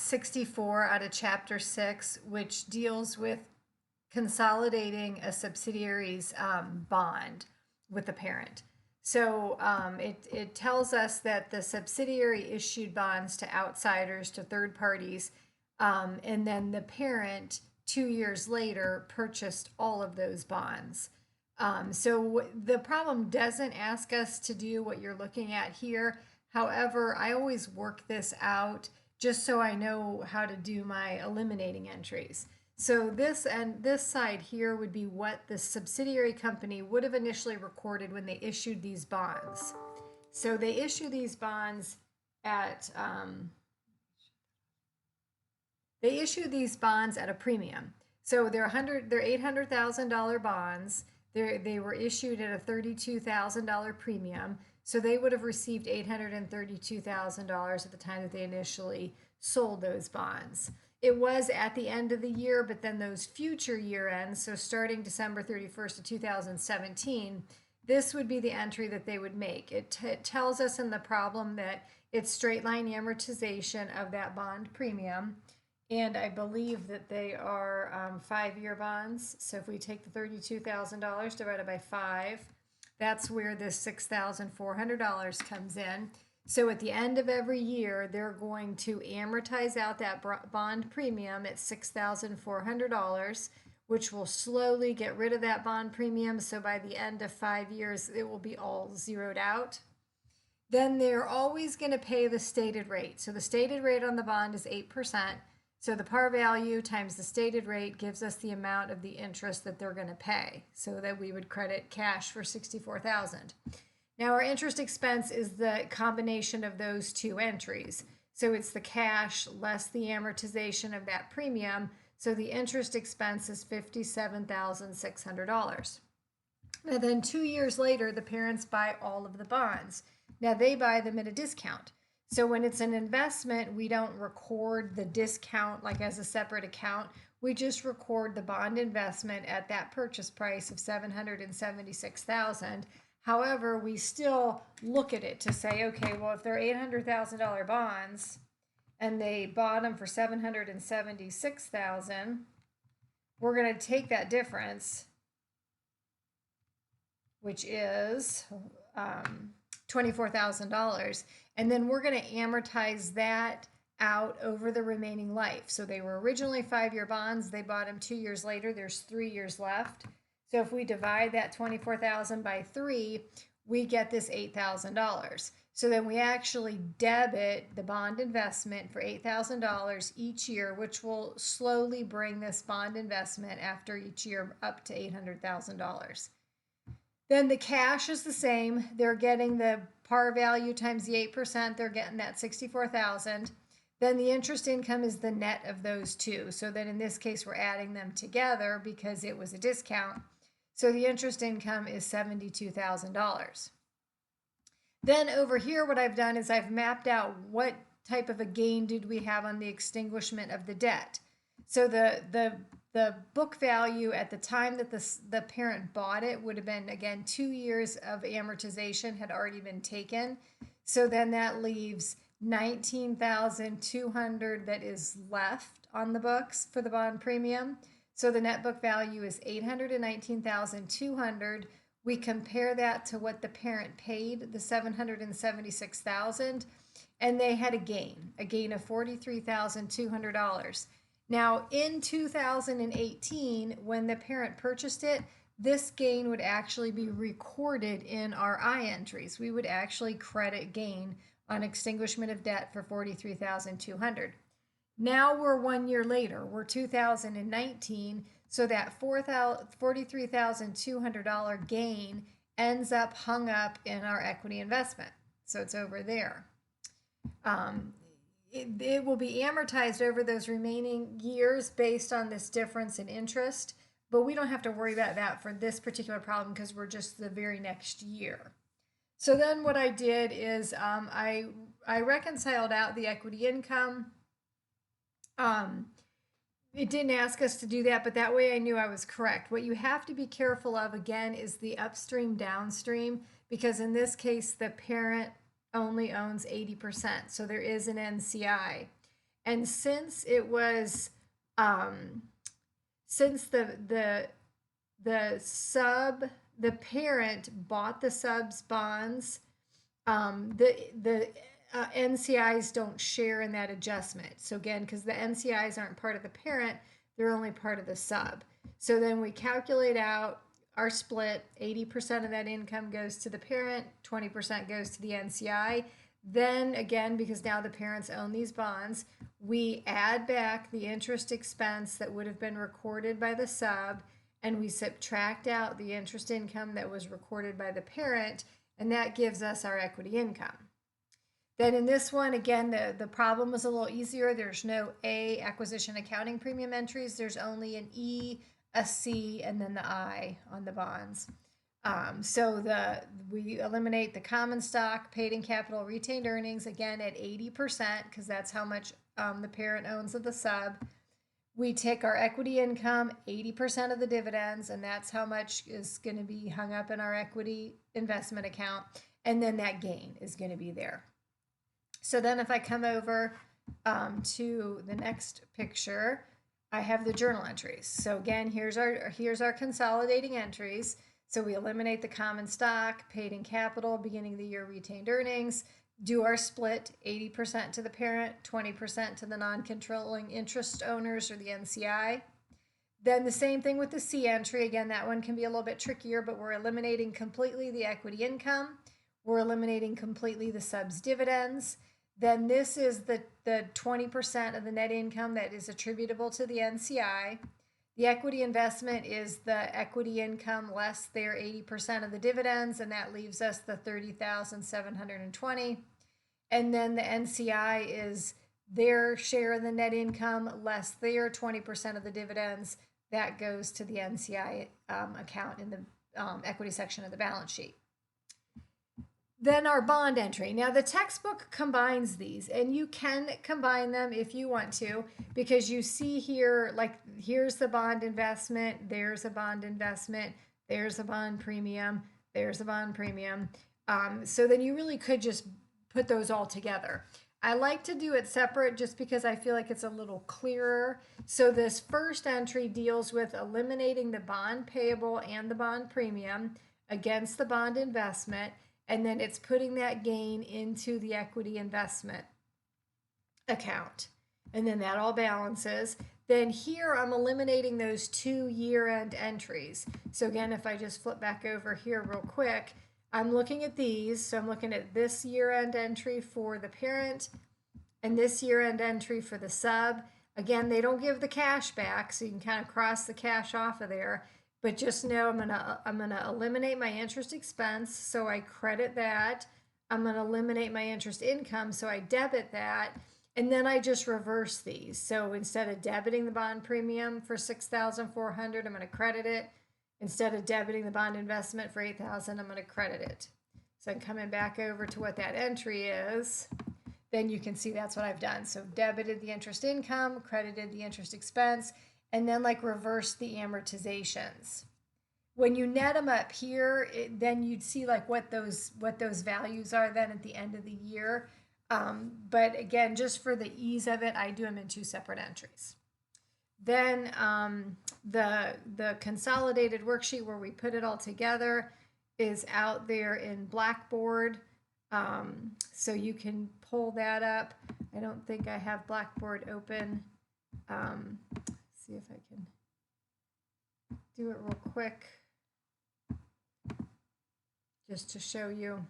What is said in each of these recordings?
64 out of Chapter 6, which deals with consolidating a subsidiary's bond with the parent. So it tells us that the subsidiary issued bonds to outsiders, to third parties, and then the parent, 2 years later, purchased all of those bonds. So the problem doesn't ask us to do what you're looking at here. However, I always work this out just so I know how to do my eliminating entries. So this and this side here would be what the subsidiary company would have initially recorded when they issued these bonds. So they issue these bonds at a premium. So they're $800,000 bonds. They were issued at a $32,000 premium. So they would have received $832,000 at the time that they initially sold those bonds. It was at the end of the year, but then those future year ends, so starting December 31st of 2017, this would be the entry that they would make. It tells us in the problem that it's straight line amortization of that bond premium. And I believe that they are 5-year bonds. So if we take the $32,000 divided by 5, that's where this $6,400 comes in. So at the end of every year, they're going to amortize out that bond premium at $6,400, which will slowly get rid of that bond premium. So by the end of 5 years, it will be all zeroed out. Then they're always going to pay the stated rate. So the stated rate on the bond is 8%. So the par value times the stated rate gives us the amount of the interest that they're going to pay, so that we would credit cash for $64,000. Now our interest expense is the combination of those two entries. So it's the cash less the amortization of that premium. So the interest expense is $57,600. Now then 2 years later, the parents buy all of the bonds. Now they buy them at a discount. So when it's an investment, we don't record the discount like as a separate account. We just record the bond investment at that purchase price of $776,000. However, we still look at it to say, okay, well, if they're $800,000 bonds and they bought them for $776,000, we're going to take that difference, which is $24,000, and then we're going to amortize that out over the remaining life. So they were originally 5-year bonds. They bought them 2 years later. There's 3 years left. So if we divide that $24,000 by 3, we get this $8,000. So then we actually debit the bond investment for $8,000 each year, which will slowly bring this bond investment after each year up to $800,000. Then the cash is the same. They're getting the par value times the 8%. They're getting that $64,000. Then the interest income is the net of those two. So then in this case, we're adding them together because it was a discount. So the interest income is $72,000. Then over here, what I've done is I've mapped out what type of a gain did we have on the extinguishment of the debt. So the book value at the time that the parent bought it would have been, again, 2 years of amortization had already been taken. So then that leaves $19,200 that is left on the books for the bond premium. So the net book value is $819,200. We compare that to what the parent paid, the $776,000, and they had a gain of $43,200. Now, in 2018, when the parent purchased it, this gain would actually be recorded in our I entries. We would actually credit gain on extinguishment of debt for $43,200. Now we're 1 year later, we're 2019, so that $43,200 gain ends up hung up in our equity investment. So it's over there. It will be amortized over those remaining years based on this difference in interest, but we don't have to worry about that for this particular problem because we're just the very next year. So then what I did is I reconciled out the equity income. It didn't ask us to do that, but that way I knew I was correct. What you have to be careful of, again, is the upstream downstream, because in this case, the parent only owns 80%. So there is an NCI. And since it was, um, since the sub, the parent bought the sub's bonds, the NCIs don't share in that adjustment. So again, because the NCIs aren't part of the parent, they're only part of the sub. So then we calculate out our split. 80% of that income goes to the parent, 20% goes to the NCI. Then again, because now the parents own these bonds, we add back the interest expense that would have been recorded by the sub, and we subtract out the interest income that was recorded by the parent, and that gives us our equity income. Then in this one, again, the problem was a little easier. There's no A, acquisition accounting premium entries. There's only an E, a C, and then the I on the bonds. So we eliminate the common stock, paid in capital, retained earnings, again at 80%, because that's how much the parent owns of the sub. We take our equity income, 80% of the dividends, and that's how much is going to be hung up in our equity investment account. And then that gain is going to be there. So then if I come over to the next picture, I have the journal entries. So again, here's our consolidating entries. So we eliminate the common stock, paid in capital, beginning of the year retained earnings, do our split, 80% to the parent, 20% to the non-controlling interest owners or the NCI. Then the same thing with the C entry. Again, that one can be a little bit trickier, but we're eliminating completely the equity income. We're eliminating completely the subs dividends. Then this is the 20% of the net income that is attributable to the NCI. The equity investment is the equity income less their 80% of the dividends, and that leaves us the $30,720. And then the NCI is their share of the net income less their 20% of the dividends. That goes to the NCI account in the equity section of the balance sheet. Then our bond entry. Now the textbook combines these, and you can combine them if you want to, because you see here, like here's the bond investment, there's a bond investment, there's a bond premium, there's a bond premium. So then you really could just put those all together. I like to do it separate just because I feel like it's a little clearer. So this first entry deals with eliminating the bond payable and the bond premium against the bond investment, and then it's putting that gain into the equity investment account. And then that all balances. Then here I'm eliminating those 2 year-end entries. So again, if I just flip back over here real quick, I'm looking at these. So I'm looking at this year-end entry for the parent and this year-end entry for the sub. Again, they don't give the cash back, so you can kind of cross the cash off of there. But just know I'm gonna eliminate my interest expense, so I credit that. I'm gonna eliminate my interest income, so I debit that, and then I just reverse these. So instead of debiting the bond premium for $6,400, I'm gonna credit it. Instead of debiting the bond investment for $8,000, I'm gonna credit it. So I'm coming back over to what that entry is. Then you can see that's what I've done. So debited the interest income, credited the interest expense, and then like reverse the amortizations. When you net them up here, then you'd see like what those values are then at the end of the year. But again, just for the ease of it, I do them in 2 separate entries. Then the consolidated worksheet where we put it all together is out there in Blackboard. So you can pull that up. I don't think I have Blackboard open. See if I can do it real quick just to show you.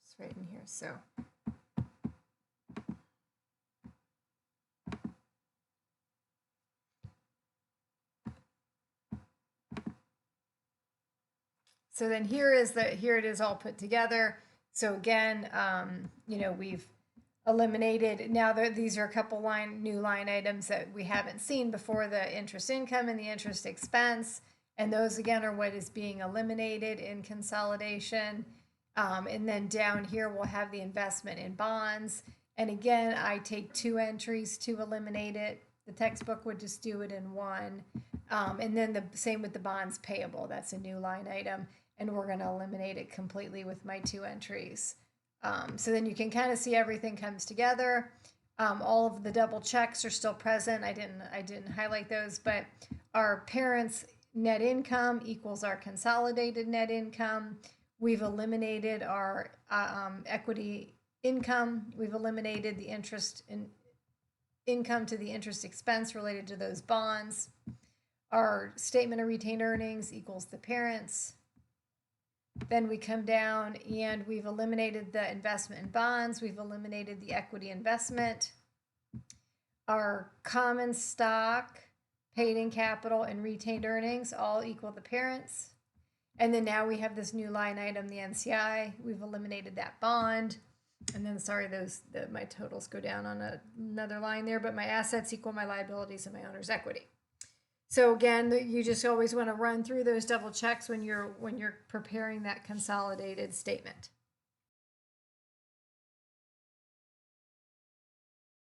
It's right in here. So then here it is all put together. So again, we've eliminated, now these are a couple new line items that we haven't seen before, the interest income and the interest expense. And those again are what is being eliminated in consolidation. And then down here, we'll have the investment in bonds. And again, I take 2 entries to eliminate it. The textbook would just do it in one. And then the same with the bonds payable. That's a new line item. And we're going to eliminate it completely with my 2 entries. So then you can kind of see everything comes together. All of the double checks are still present. I didn't highlight those, but our parents' net income equals our consolidated net income. We've eliminated our equity income. We've eliminated the interest in income to the interest expense related to those bonds. Our statement of retained earnings equals the parents. Then we come down and we've eliminated the investment in bonds. We've eliminated the equity investment. Our common stock, paid in capital, and retained earnings all equal the parents. And then now we have this new line item, the NCI. We've eliminated that bond. And then, sorry, my totals go down on another line there, but my assets equal my liabilities and my owner's equity. So again, you just always want to run through those double checks when you're preparing that consolidated statement.